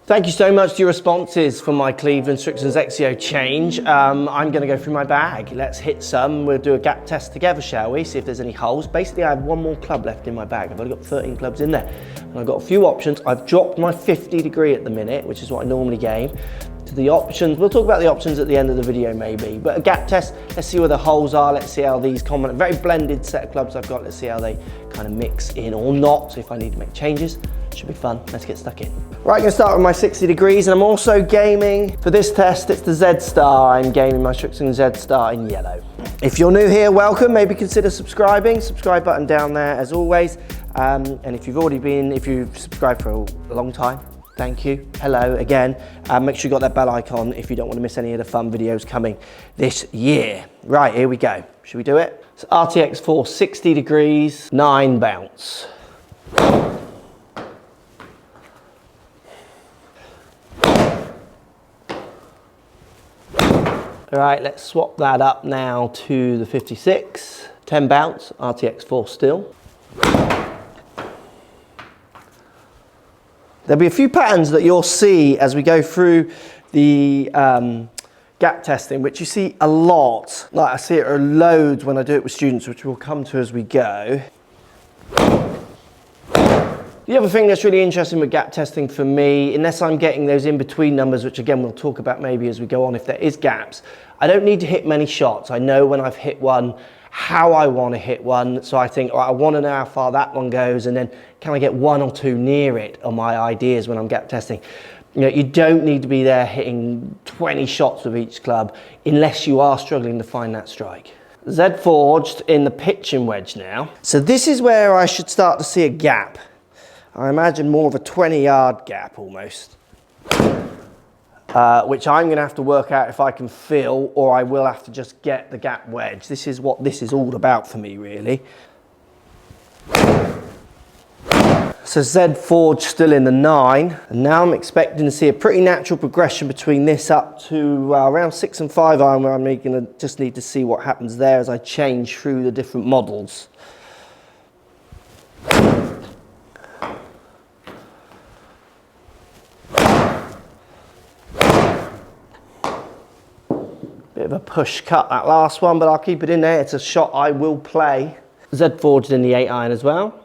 Thank you so much to your responses for my Cleveland Srixon XXIO change. I'm going to go through my bag. Let's hit some. We'll do a gap test together, shall we? See if there's any holes. Basically, I have one more club left in my bag. I've only got 13 clubs in there. And I've got a few options. I've dropped my 50 degree at the minute, which is what I normally game. To the options, we'll talk about the options at the end of the video maybe. But a gap test, let's see where the holes are. Let's see how these common, very blended set of clubs I've got. Let's see how they kind of mix in or not. So if I need to make changes, should be fun. Let's get stuck in. Right, I'm going to start with my 60 degrees, and I'm also gaming for this test. It's the Z Star. I'm gaming my Srixon Z Star in yellow. If you're new here, welcome. Maybe consider subscribing. Subscribe button down there as always. And if you've subscribed for a long time, thank you. Hello again. Make sure you got that bell icon if you don't want to miss any of the fun videos coming this year. Right, here we go. Should we do it? So RTX 4, 60 degrees, 9 bounce. All right, let's swap that up now to the 56. 10 bounce, RTX 4 still. There'll be a few patterns that you'll see as we go through the gap testing, which you see a lot. Like I see it loads when I do it with students, which we'll come to as we go. The other thing that's really interesting with gap testing for me, unless I'm getting those in-between numbers, which again we'll talk about maybe as we go on if there is gaps, I don't need to hit many shots. I know when I've hit one, how I want to hit one. So I think, all right, I want to know how far that one goes, and then can I get one or two near it on my ideas when I'm gap testing. You know, you don't need to be there hitting 20 shots with each club unless you are struggling to find that strike. Z forged in the pitching wedge now. So this is where I should start to see a gap. I imagine more of a 20-yard gap almost, which I'm going to have to work out if I can fill, or I will have to just get the gap wedge. This is what this is all about for me, really. So Z forged still in the 9, and now I'm expecting to see a pretty natural progression between this up to around 6 and 5 iron, where I'm going to just need to see what happens there as I change through the different models. Bit of a push cut that last one, but I'll keep it in there. It's a shot I will play. Z forged in the 8 iron as well.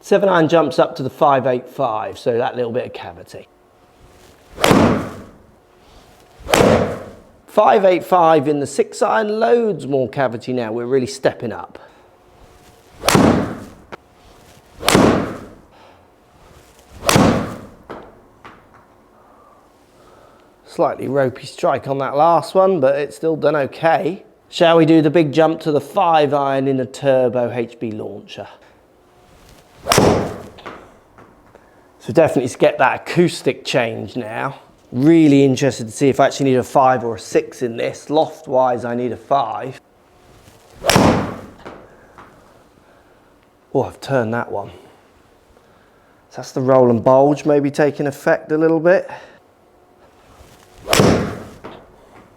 7 iron jumps up to the 585, so that little bit of cavity. 585 in the 6 iron, loads more cavity now. We're really stepping up. Slightly ropey strike on that last one, but it's still done okay. Shall we do the big jump to the 5 iron in a turbo HB launcher? So definitely to get that acoustic change now. Really interested to see if I actually need a 5 or a 6 in this. Loft wise, I need a 5. Oh, I've turned that one. So that's the roll and bulge maybe taking effect a little bit.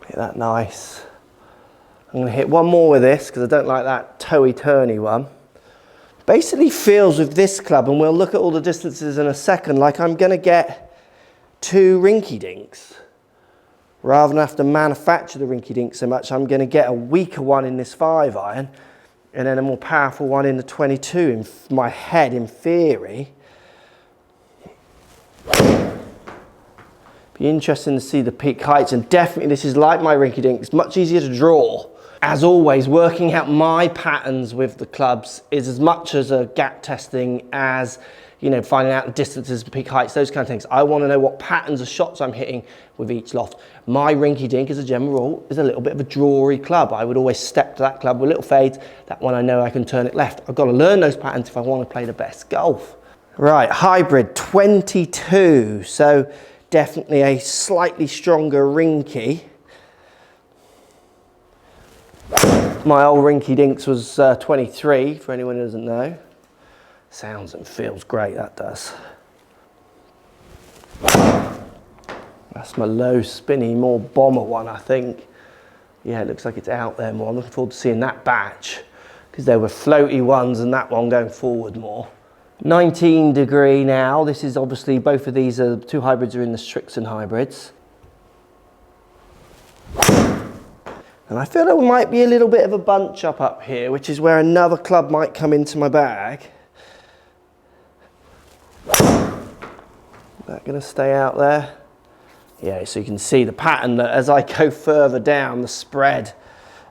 Hit that nice. I'm going to hit one more with this because I don't like that toey turny one. Basically feels with this club, and we'll look at all the distances in a second, like I'm going to get 2 rinky dinks. Rather than have to manufacture the rinky dink so much, I'm going to get a weaker one in this 5 iron and then a more powerful one in the 22 in my head, in theory. Be interesting to see the peak heights, and definitely this is like my rinky dink. It's much easier to draw. As always, working out my patterns with the clubs is as much as a gap testing as, you know, finding out the distances, peak heights, those kind of things. I want to know what patterns of shots I'm hitting with each loft. My rinky dink, as a general rule, is a little bit of a drawy club. I would always step to that club with little fades. That one I know I can turn it left. I've got to learn those patterns if I want to play the best golf. Right, hybrid 22. So definitely a slightly stronger rinky. My old rinky dinks was 23, for anyone who doesn't know. Sounds and feels great, that does. That's my low spinny, more bomber one, I think. Yeah, it looks like it's out there more. I'm looking forward to seeing that batch, because there were floaty ones and that one going forward more. 19 degree now. This is obviously, both of these are, two hybrids are in the Srixon hybrids. And I feel there might be a little bit of a bunch up here, which is where another club might come into my bag. That gonna stay out there? Yeah, so you can see the pattern that as I go further down, the spread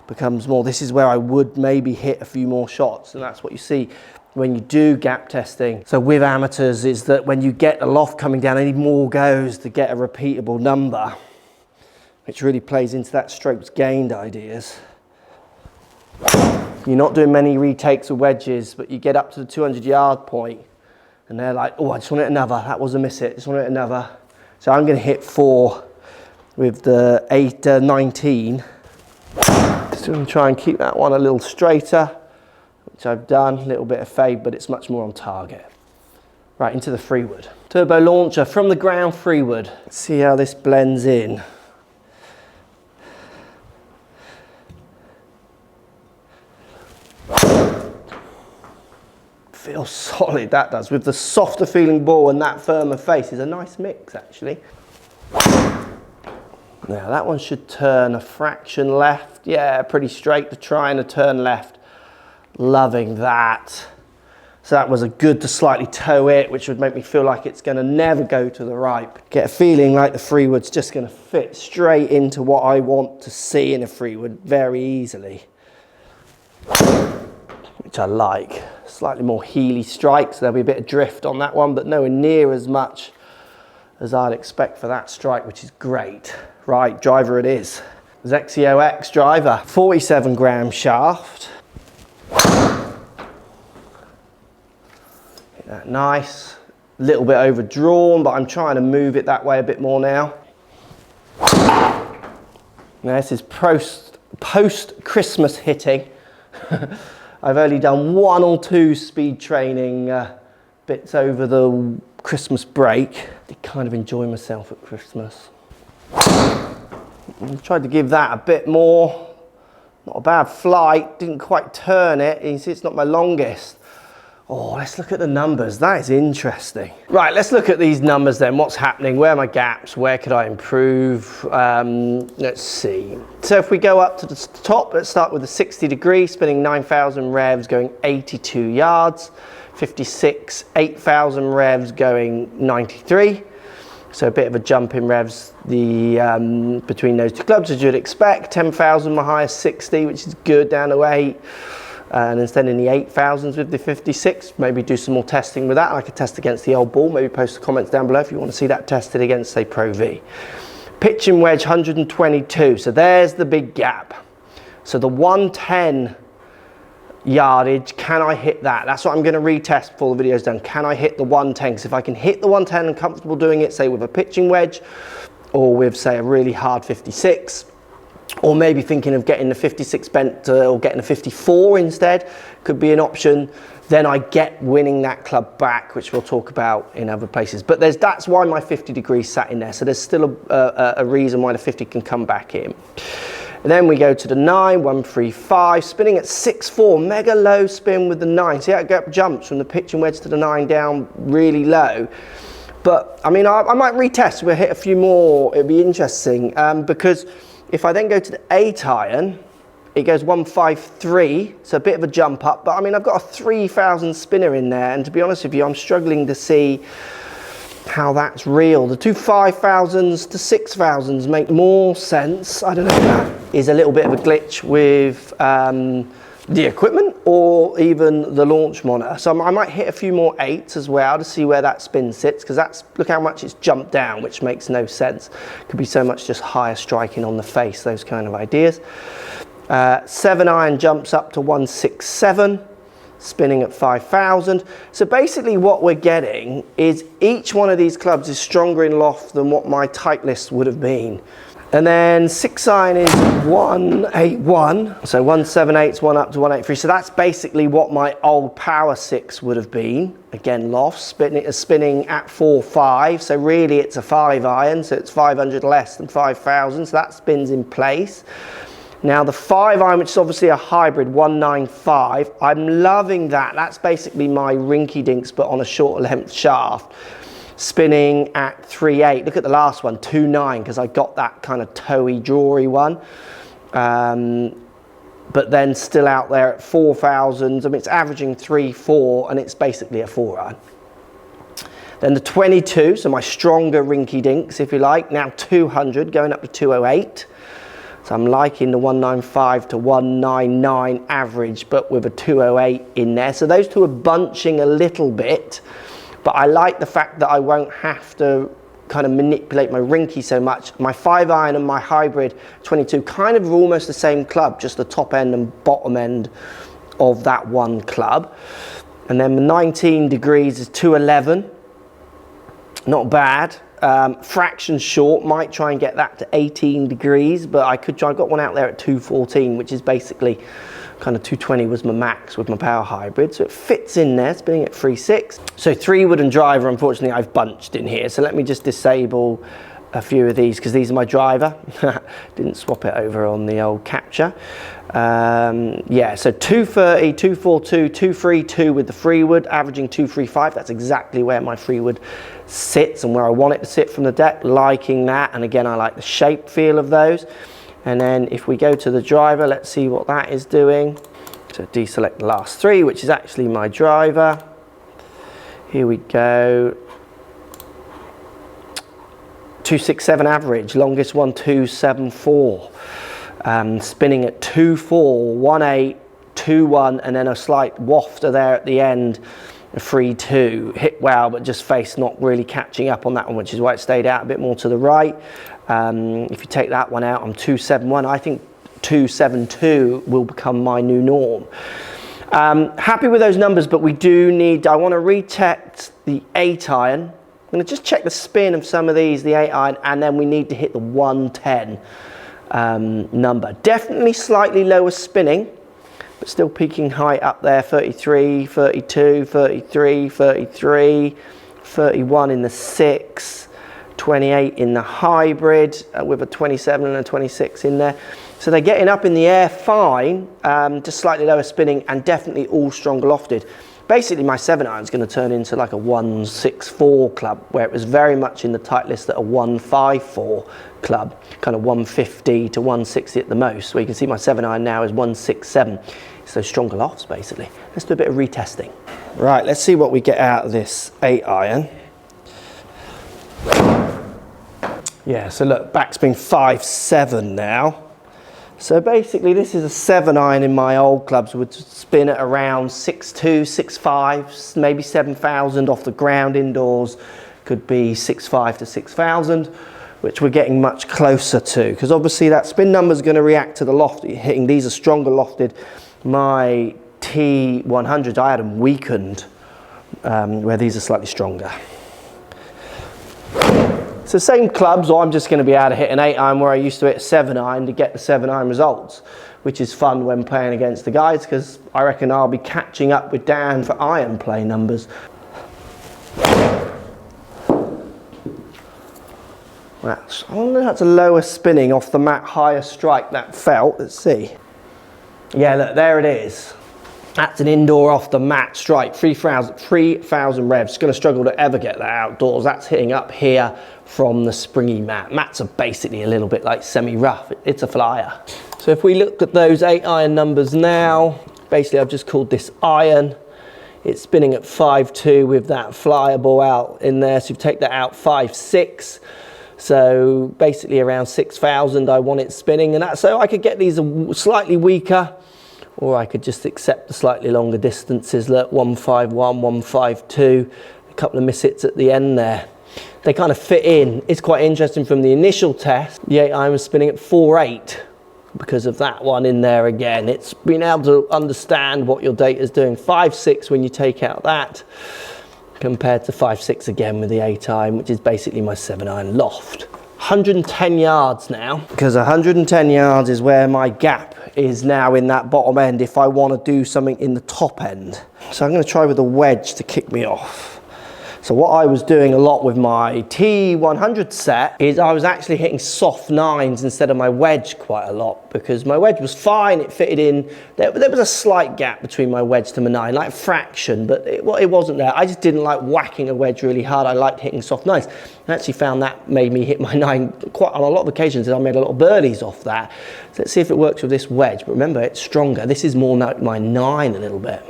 becomes more. This is where I would maybe hit a few more shots, and that's what you see when you do gap testing. So with amateurs, is that when you get the loft coming down, I need more goes to get a repeatable number, which really plays into that strokes gained ideas. You're not doing many retakes with wedges, but you get up to the 200-yard point and they're like, oh, I just want it another. That was a miss it, just want it another. So I'm gonna hit 4 with the 19. Just gonna try and keep that one a little straighter, which I've done, a little bit of fade, but it's much more on target. Right, into the freewood. Turbo launcher from the ground freewood. Let's see how this blends in. Feels solid, that does. With the softer feeling ball and that firmer face is a nice mix actually. Now that one should turn a fraction left. Yeah, pretty straight to try and a turn left. Loving that. So that was a good to slightly toe it, which would make me feel like it's gonna never go to the right. Get a feeling like the freewood's just gonna fit straight into what I want to see in a freewood very easily. Which I like. Slightly more heely strike, so there'll be a bit of drift on that one, but nowhere near as much as I'd expect for that strike, which is great. Right, driver it is. XXIO X driver, 47 gram shaft. Hit that nice. A little bit overdrawn, but I'm trying to move it that way a bit more now. Now this is post-Christmas hitting. I've only done 1 or 2 speed training bits over the Christmas break. I did kind of enjoy myself at Christmas. I tried to give that a bit more. Not a bad flight, didn't quite turn it. You see it's not my longest. Oh, let's look at the numbers. That is interesting. Right, let's look at these numbers then. What's happening? Where are my gaps? Where could I improve? Let's see. So if we go up to the top, let's start with the 60 degree, spinning 9,000 revs, going 82 yards. 56, 8,000 revs, going 93. So a bit of a jump in revs between those two clubs, as you'd expect. 10,000, my highest 60, which is good, down to 8. And instead in the 8,000s with the 56, maybe do some more testing with that. I could test against the old ball. Maybe post the comments down below if you want to see that tested against, say, Pro V. Pitch and wedge, 122. So there's the big gap. So the 110 yardage, can I hit that? That's what I'm going to retest before the video's done. Can I hit the 110? Because if I can hit the 110 and comfortable doing it, say with a pitching wedge, or with, say, a really hard 56, or maybe thinking of getting the 56 bent or getting a 54 instead, could be an option. Then I get winning that club back, which we'll talk about in other places. But that's why my 50 degrees sat in there. So there's still a reason why the 50 can come back in. And then we go to the 9, 135, spinning at 6.4, mega low spin with the 9. See how it jumps from the pitch and wedge to the 9 down really low. But I mean, I might retest. We'll hit a few more. It'd be interesting because if I then go to the 8 iron, it goes 153, so a bit of a jump up. But I mean, I've got a 3,000 spinner in there, and to be honest with you, I'm struggling to see how that's real. The two 5,000s to 6,000s make more sense. I don't know if that is a little bit of a glitch with the equipment or even the launch monitor. So I might hit a few more 8s as well to see where that spin sits, because that's, look how much it's jumped down, which makes no sense. Could be so much just higher striking on the face, those kind of ideas. 7 iron jumps up to 167, spinning at 5,000. So basically what we're getting is each one of these clubs is stronger in loft than what my tight list would have been. And then 6 iron is 181, so 178's one up to 183. So that's basically what my old power 6 would have been. Again, loft, spinning at 4.5, so really it's a 5 iron, so it's 500 less than 5,000, so that spins in place. Now the 5-iron, which is obviously a hybrid 195, I'm loving that. That's basically my rinky dinks, but on a shorter length shaft, spinning at 3.8. Look at the last one, 2.9, because I got that kind of toey, drawy one. But then still out there at 4,000. I mean, it's averaging 3.4, and it's basically a 4-iron. Then the 22, so my stronger rinky dinks, if you like, now 200, going up to 208. So I'm liking the 195 to 199 average, but with a 208 in there. So those two are bunching a little bit, but I like the fact that I won't have to kind of manipulate my rinky so much. My 5-iron and my hybrid 22 kind of are almost the same club, just the top end and bottom end of that one club. And then the 19 degrees is 211, not bad. Fraction short, might try and get that to 18 degrees, but I could try. I got one out there at 214, which is basically kind of 220 was my max with my power hybrid, so it fits in there, spinning at 3.6. So 3-wood and driver, unfortunately I've bunched in here, so let me just disable a few of these because these are my driver. Didn't swap it over on the old capture. Yeah, so 230, 242, 232 with the 3-wood, averaging 235. That's exactly where my 3-wood sits and where I want it to sit from the deck, liking that. And again, I like the shape feel of those. And then if we go to the driver, let's see what that is doing. So deselect the last 3, which is actually my driver. Here we go. 267 average, longest one 274. Spinning at 2.4, 1.8, 2.1, and then a slight wafter there at the end, a 3.2. Hit well, but just face not really catching up on that one, which is why it stayed out a bit more to the right. If you take that one out, I'm 271. I think 272 will become my new norm. Happy with those numbers, but we do need, I want to retest the 8-iron. I'm going to just check the spin of some of these, the 8-iron, and then we need to hit the 110 number. Definitely slightly lower spinning, but still peaking high up there, 33, 32, 33, 33, 31 in the 6, 28 in the hybrid, with a 27 and a 26 in there. So they're getting up in the air fine, just slightly lower spinning and definitely all stronger lofted. Basically my 7-iron is going to turn into like a 164 club, where it was very much in the tight list at a 154 club, kind of 150 to 160 at the most. So you can see my 7-iron now is 167. So stronger lofts basically. Let's do a bit of retesting. Right, let's see what we get out of this 8-iron. Yeah, so look, backspin 5.7 now. So basically this is a 7-iron in my old clubs, would spin at around 6.2, 6.5, maybe 7,000 off the ground indoors, could be 6.5 to 6,000, which we're getting much closer to, because obviously that spin number is going to react to the loft that you're hitting. These are stronger lofted. My T100s, I had them weakened, where these are slightly stronger. So same clubs, or I'm just going to be able to hit an 8-iron where I used to hit a 7-iron to get the 7-iron results, which is fun when playing against the guys, because I reckon I'll be catching up with Dan for iron play numbers. I wonder if that's a lower spinning off the mat, higher strike that felt. Let's see. Yeah, look, there it is. That's an indoor off the mat strike, 3,000 revs. It's going to struggle to ever get that outdoors. That's hitting up here from the springy mat. Mats are basically a little bit like semi-rough. It's a flyer. So if we look at those 8-iron numbers now, basically I've just called this iron. It's spinning at 5.2 with that flyer ball out in there. So you take that out, 5.6. So basically around 6,000 I want it spinning. And that, so I could get these slightly weaker, or I could just accept the slightly longer distances. Look, 151, 152, a couple of miss hits at the end there. They kind of fit in. It's quite interesting from the initial test. The 8-iron was spinning at 4.8 because of that one in there again. It's being able to understand what your data is doing. 5.6 when you take out that, compared to 5.6 again with the 8-iron, which is basically my 7-iron loft. 110 yards now, because 110 yards is where my gap is now in that bottom end if I want to do something in the top end. So I'm going to try with a wedge to kick me off. So what I was doing a lot with my T100 set is I was actually hitting soft 9s instead of my wedge quite a lot, because my wedge was fine, it fitted in. There was a slight gap between my wedge to my 9, like a fraction, but it wasn't there. I just didn't like whacking a wedge really hard. I liked hitting soft 9s. I actually found that made me hit my 9 quite on a lot of occasions, and I made a lot of birdies off that. So let's see if it works with this wedge, but remember, it's stronger. This is more like my 9 a little bit.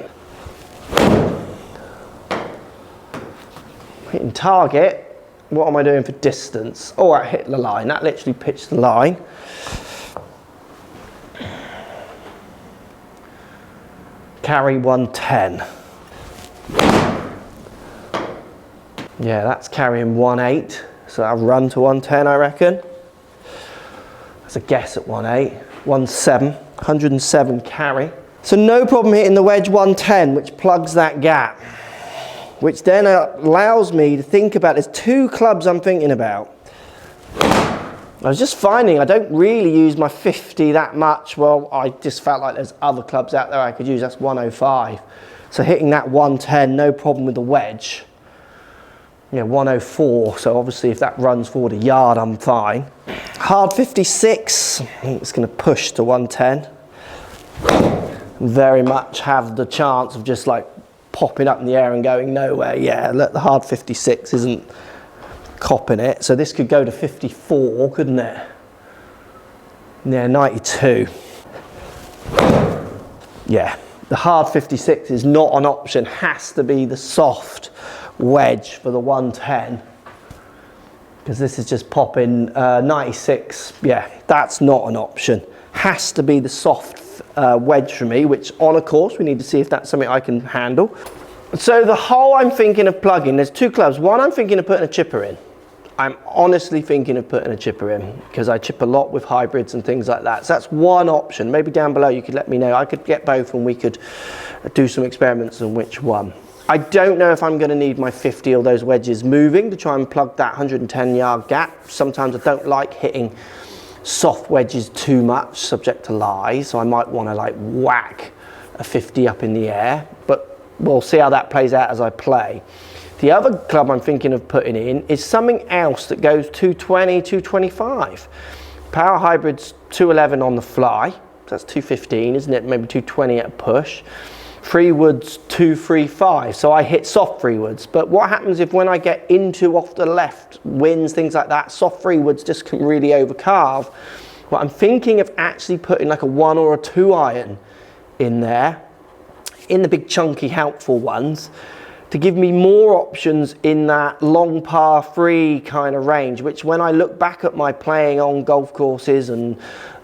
Hitting target, what am I doing for distance? Oh, I hit the line, that literally pitched the line. Carry 110. Yeah, that's carrying 1.8, so I'll run to 110, I reckon. That's a guess at 1.8, 1.7, 107 carry. So no problem hitting the wedge 110, which plugs that gap, which then allows me to think about, there's 2 clubs I'm thinking about. I was just finding I don't really use my 50 that much. Well, I just felt like there's other clubs out there I could use. That's 105. So hitting that 110, no problem with the wedge. Yeah, 104. So obviously if that runs forward a yard, I'm fine. Hard 56, I think it's going to push to 110. Very much have the chance of just like popping up in the air and going nowhere. Yeah, look, the hard 56 isn't copping it. So this could go to 54, couldn't it? Yeah, 92. Yeah, the hard 56 is not an option. Has to be the soft wedge for the 110. Because this is just popping 96. Yeah, that's not an option. Has to be the soft wedge for me, which on a course we need to see if that's something I can handle. So the hole I'm thinking of plugging, there's 2 clubs. One I'm thinking of putting a chipper in. I'm honestly thinking of putting a chipper in because I chip a lot with hybrids and things like that. So that's one option. Maybe down below you could let me know. I could get both and we could do some experiments on which one. I don't know if I'm going to need my 50 or those wedges moving to try and plug that 110 yard gap. Sometimes I don't like hitting soft wedges too much, subject to lie, so I might want to like whack a 50 up in the air, but we'll see how that plays out as I play. The other club I'm thinking of putting in is something else that goes 220, 225. Power Hybrid's 211 on the fly, so that's 215, isn't it? Maybe 220 at a push. Freewood's 235, so I hit soft freewoods. But what happens if when I get into off the left, winds, things like that, soft freewoods just can really overcarve? Well, I'm thinking of actually putting like a 1 or a 2 iron in there, in the big chunky helpful ones, to give me more options in that long par 3 kind of range, which when I look back at my playing on golf courses and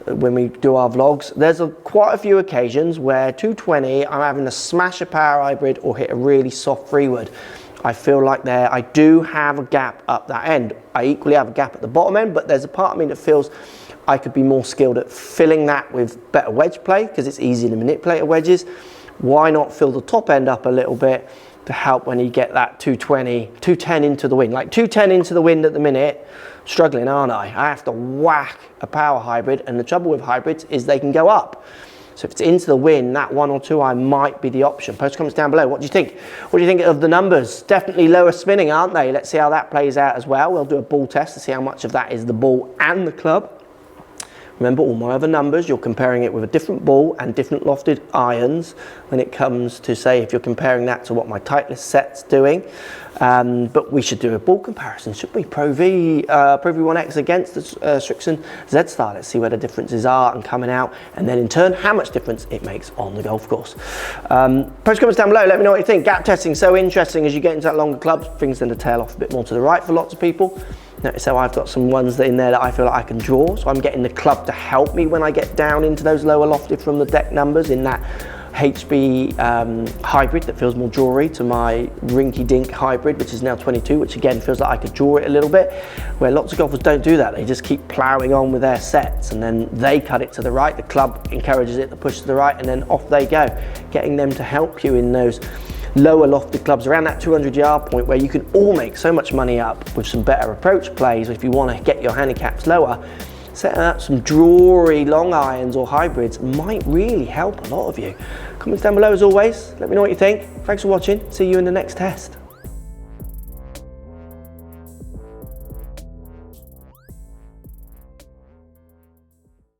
when we do our vlogs, there's quite a few occasions where 220 I'm having to smash a power hybrid or hit a really soft freewood. I feel like there I do have a gap up that end. I equally have a gap at the bottom end, but there's a part of me that feels I could be more skilled at filling that with better wedge play because it's easy to manipulate wedges. Why not fill the top end up a little bit to help when you get that 220, 210 into the wind. Like 210 into the wind at the minute, struggling, aren't I? I have to whack a power hybrid, and the trouble with hybrids is they can go up. So if it's into the wind, that 1 or 2 iron might be the option. Post comments down below. What do you think? What do you think of the numbers? Definitely lower spinning, aren't they? Let's see how that plays out as well. We'll do a ball test to see how much of that is the ball and the club. Remember all my other numbers, you're comparing it with a different ball and different lofted irons when it comes to, say, if you're comparing that to what my Titleist set's doing. But we should do a ball comparison, should we? Pro V1X against the Srixon Z-Star. Let's see where the differences are and coming out, and then in turn, how much difference it makes on the golf course. Post comments down below, let me know what you think. Gap testing, so interesting as you get into that longer clubs, things tend to tail off a bit more to the right for lots of people. Notice how I've got some ones in there that I feel like I can draw, so I'm getting the club to help me when I get down into those lower lofted from the deck numbers in that HB hybrid that feels more drawy to my rinky-dink hybrid, which is now 22, which again feels like I could draw it a little bit, where lots of golfers don't do that. They just keep ploughing on with their sets and then they cut it to the right, the club encourages it to push to the right, and then off they go, getting them to help you in those lower lofted clubs around that 200 yard point where you can all make so much money up with some better approach plays. If you want to get your handicaps lower, setting up some drawy long irons or hybrids might really help a lot of you. Comments down below as always, let me know what you think. Thanks for watching, see you in the next test.